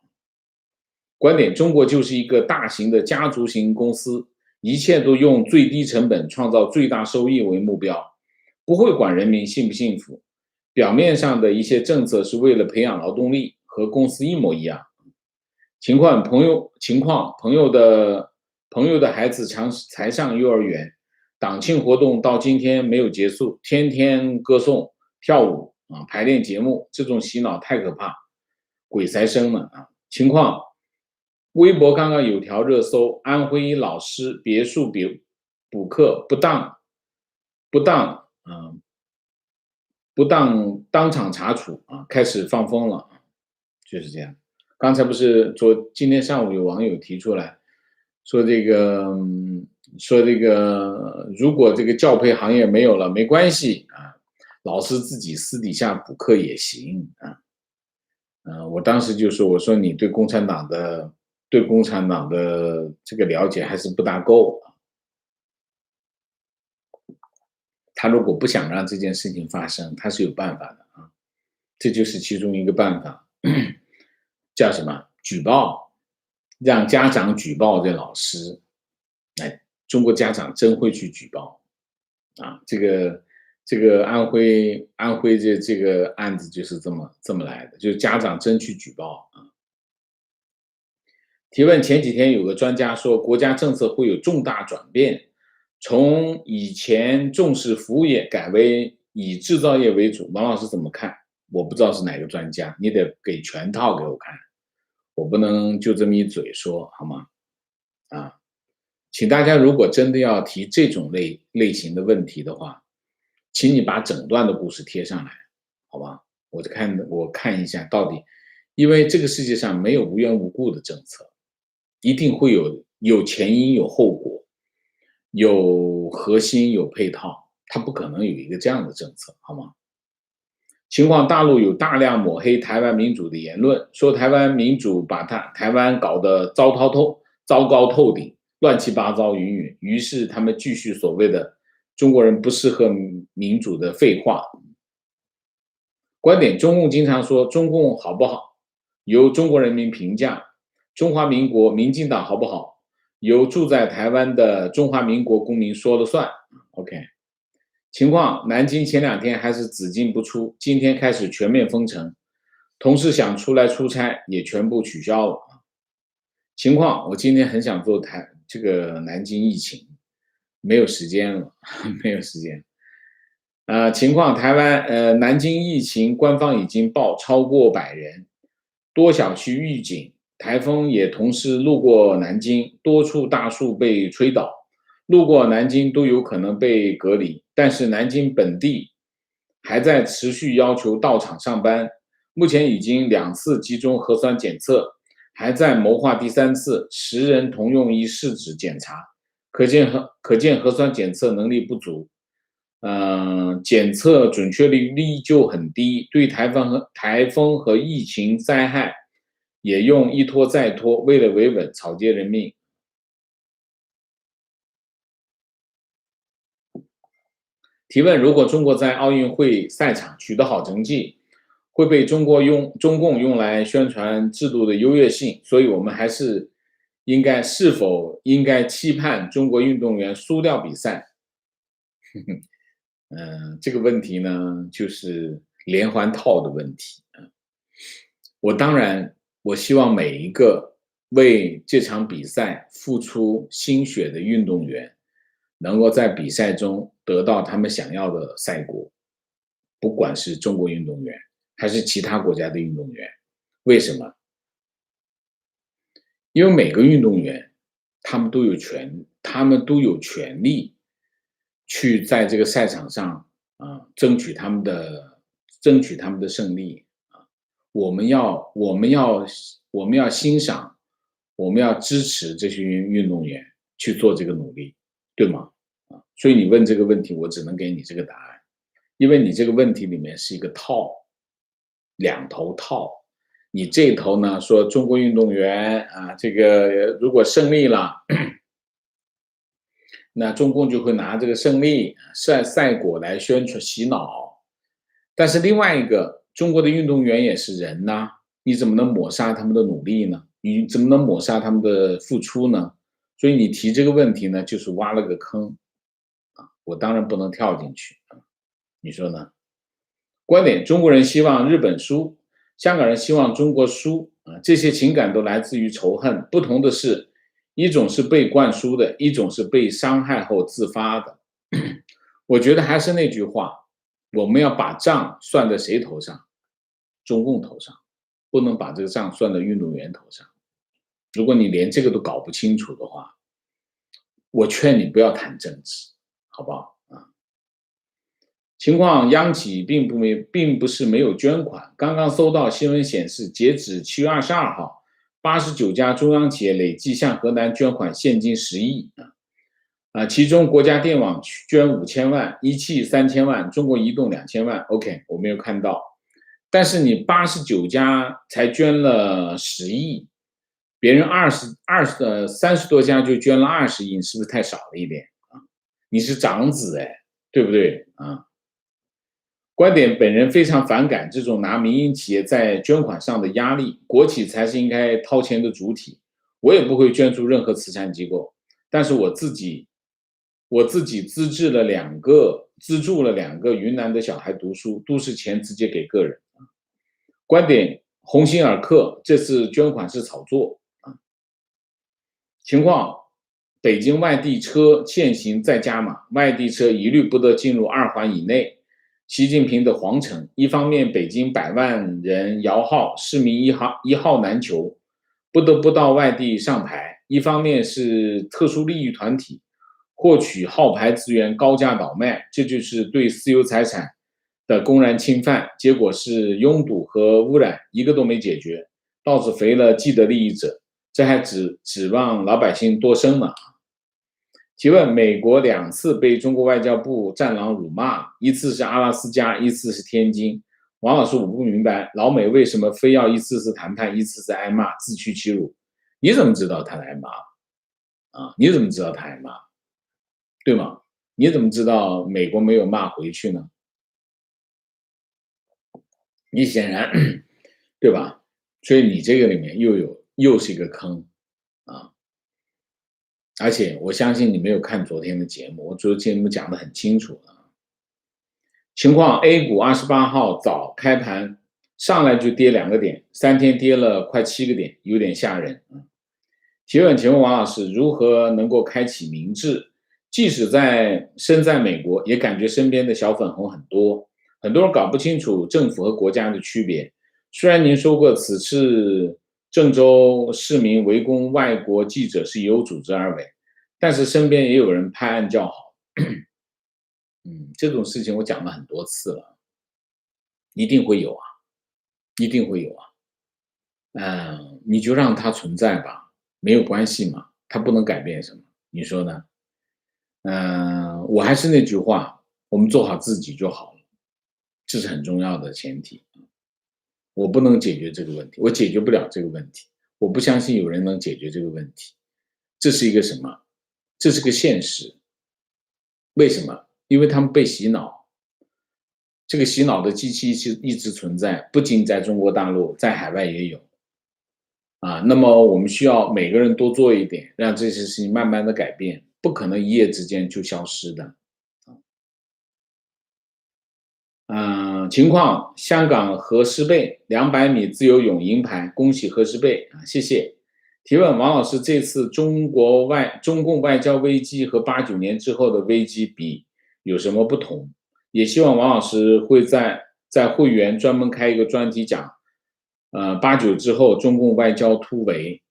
观点：中国就是一个大型的家族型公司，一切都用最低成本创造最大收益为目标，不会管人民幸不幸福。表面上的一些政策是为了培养劳动力，和公司一模一样。朋友的孩子才上幼儿园，党庆活动到今天没有结束，天天歌颂、跳舞啊，排练节目，这种洗脑太可怕，鬼才生了啊！情况：微博刚刚有条热搜，安徽老师别墅补课不当当场查处啊，开始放风了，就是这样。刚才不是今天上午有网友提出来说这个如果这个教培行业没有了没关系啊，老师自己私底下补课也行啊。我当时就说，我说你对共产党的这个了解还是不大够啊。他如果不想让这件事情发生，他是有办法的啊，这就是其中一个办法，叫什么？举报，让家长举报这老师。哎，中国家长真会去举报啊！这个安徽这个案子就是这么来的，就是家长真去举报啊。提问：前几天有个专家说，国家政策会有重大转变，从以前重视服务业改为以制造业为主。王老师怎么看？我不知道是哪个专家，你得给全套给我看，我不能就这么一嘴说，好吗？啊，请大家如果真的要提这种类型的问题的话，请你把整段的故事贴上来，好吧？我看一下到底，因为这个世界上没有无缘无故的政策，一定会有前因有后果，有核心有配套，它不可能有一个这样的政策，好吗？情况：大陆有大量抹黑台湾民主的言论，说台湾民主把台湾搞得糟糕透顶，乱七八糟云云。于是他们继续所谓的中国人不适合民主的废话。观点：中共经常说中共好不好，由中国人民评价；中华民国民进党好不好，由住在台湾的中华民国公民说了算。OK。情况：南京前2天还是只进不出，今天开始全面封城，同事想出来出差也全部取消了。情况，我今天很想做这个南京疫情，没有时间了，没有时间。情况，台湾南京疫情官方已经报超过100人，多小区预警，台风也同时路过南京，多处大树被吹倒，路过南京都有可能被隔离。但是南京本地还在持续要求到场上班，目前已经2次集中核酸检测，还在谋划第3次，10人同用一试纸检查，可见核酸检测能力不足。检测准确率依旧很低，对台风和疫情灾害也用一拖再拖，为了维稳草菅人命。提问：如果中国在奥运会赛场取得好成绩，会被中共用来宣传制度的优越性，所以我们还是是否应该期盼中国运动员输掉比赛？这个问题呢，就是连环套的问题。我希望每一个为这场比赛付出心血的运动员，能够在比赛中得到他们想要的赛果，不管是中国运动员还是其他国家的运动员。为什么？因为每个运动员，他们都有权利去在这个赛场上争取他们的胜利啊！我们要欣赏，我们要支持这些运动员去做这个努力，对吗？所以你问这个问题，我只能给你这个答案，因为你这个问题里面是一个套，两头套。你这一头呢说中国运动员这个如果胜利了，那中共就会拿这个胜利赛果来宣传洗脑。但是另外一个，中国的运动员也是人呐，你怎么能抹杀他们的努力呢？你怎么能抹杀他们的付出呢？所以你提这个问题呢，就是挖了个坑我当然不能跳进去你说呢？观点：中国人希望日本输，香港人希望中国输这些情感都来自于仇恨。不同的是，一种是被灌输的，一种是被伤害后自发的。我觉得还是那句话，我们要把账算在谁头上？中共头上，不能把这个账算在运动员头上。如果你连这个都搞不清楚的话，我劝你不要谈政治，好不好？情况，央企并不是没有捐款。刚刚搜到新闻显示，截止7月22号，89家中央企业累计向河南捐款现金10亿其中国家电网捐5000万，一汽3000万，中国移动2000万。OK， 我没有看到。但是你89家才捐了10亿，别人30多家就捐了20亿，是不是太少了一点你是长子对不对观点：本人非常反感这种拿民营企业在捐款上的压力，国企才是应该掏钱的主体。我也不会捐助任何慈善机构，但是我自己资助了2个云南的小孩读书，都是钱直接给个人观点：鸿星尔克这次捐款是炒作情况：北京外地车限行再加码，外地车一律不得进入2环以内。习近平的皇城，一方面北京100万人摇号，市民一号难求，不得不到外地上牌；一方面是特殊利益团体获取号牌资源高价倒卖，这就是对私有财产的公然侵犯。结果是拥堵和污染一个都没解决，倒是肥了既得利益者，这还指望老百姓多生吗？提问：美国2次被中国外交部战狼辱骂，一次是阿拉斯加，一次是天津。王老师，我不明白老美为什么非要一次次谈判，一次次挨骂，自取其辱？你怎么知道他挨骂你怎么知道他挨骂？对吗？你怎么知道美国没有骂回去呢？你显然对吧？所以你这个里面又是一个坑而且我相信你没有看昨天的节目，我昨天节目讲得很清楚情况 A 股28号早开盘上来就跌2个点，3天跌了快7个点，有点吓人。提问，请问王老师如何能够开启明智？即使身在美国，也感觉身边的小粉红很多，很多人搞不清楚政府和国家的区别。虽然您说过此次郑州市民围攻外国记者是有组织而为，但是身边也有人拍案叫好。这种事情我讲了很多次了，一定会有啊，一定会有啊。你就让它存在吧，没有关系嘛，它不能改变什么，你说呢？我还是那句话，我们做好自己就好了，这是很重要的前提。我不能解决这个问题，我解决不了这个问题，我不相信有人能解决这个问题。这是一个什么？这是个现实。为什么？因为他们被洗脑，这个洗脑的机器是一直存在，不仅在中国大陆，在海外也有。那么我们需要每个人多做一点，让这些事情慢慢的改变，不可能一夜之间就消失的。情况，香港何诗蓓200米自由泳银牌，恭喜何诗蓓谢谢。提问，王老师，这次中共外交危机和89年之后的危机比有什么不同？也希望王老师会在会员专门开一个专题讲89之后中共外交突围。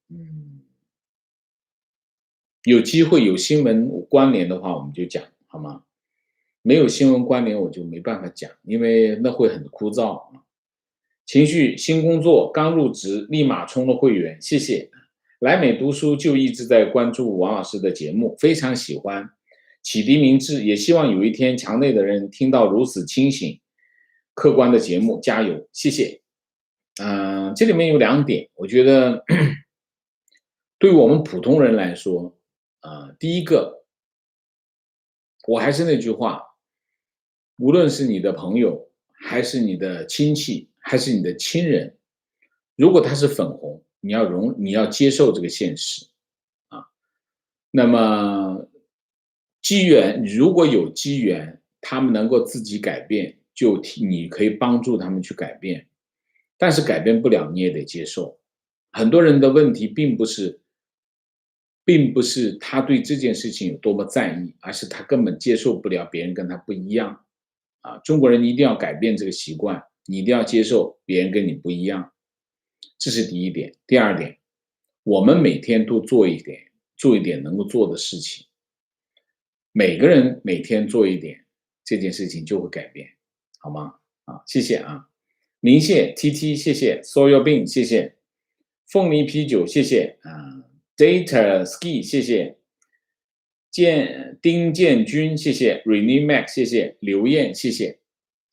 有机会有新闻关联的话我们就讲好吗？没有新闻关联我就没办法讲，因为那会很枯燥。情绪，新工作刚入职立马充了会员，谢谢。来美读书就一直在关注王老师的节目，非常喜欢，启迪明智，也希望有一天墙内的人听到如此清醒客观的节目，加油，谢谢。这里面有2点，我觉得对于我们普通人来说，第一个，我还是那句话，无论是你的朋友，还是你的亲戚，还是你的亲人，如果他是粉红，你要接受这个现实那么机缘，如果有机缘，他们能够自己改变，你可以帮助他们去改变，但是改变不了，你也得接受。很多人的问题并不是他对这件事情有多么在意，而是他根本接受不了别人跟他不一样。中国人一定要改变这个习惯，你一定要接受别人跟你不一样，这是第一点。第二点，我们每天都做一点能够做的事情，每个人每天做一点，这件事情就会改变，好吗？谢谢啊，明谢 TT 谢谢 Soil Bean 谢谢，凤梨啤酒谢谢Data Ski 谢谢，丁建军谢谢 Rene Max 谢谢，刘燕谢谢。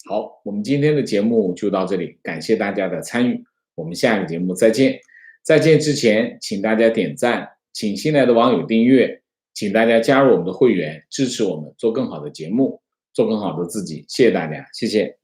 好，我们今天的节目就到这里，感谢大家的参与，我们下一个节目再见。再见之前，请大家点赞，请新来的网友订阅，请大家加入我们的会员，支持我们做更好的节目，做更好的自己。谢谢大家，谢谢。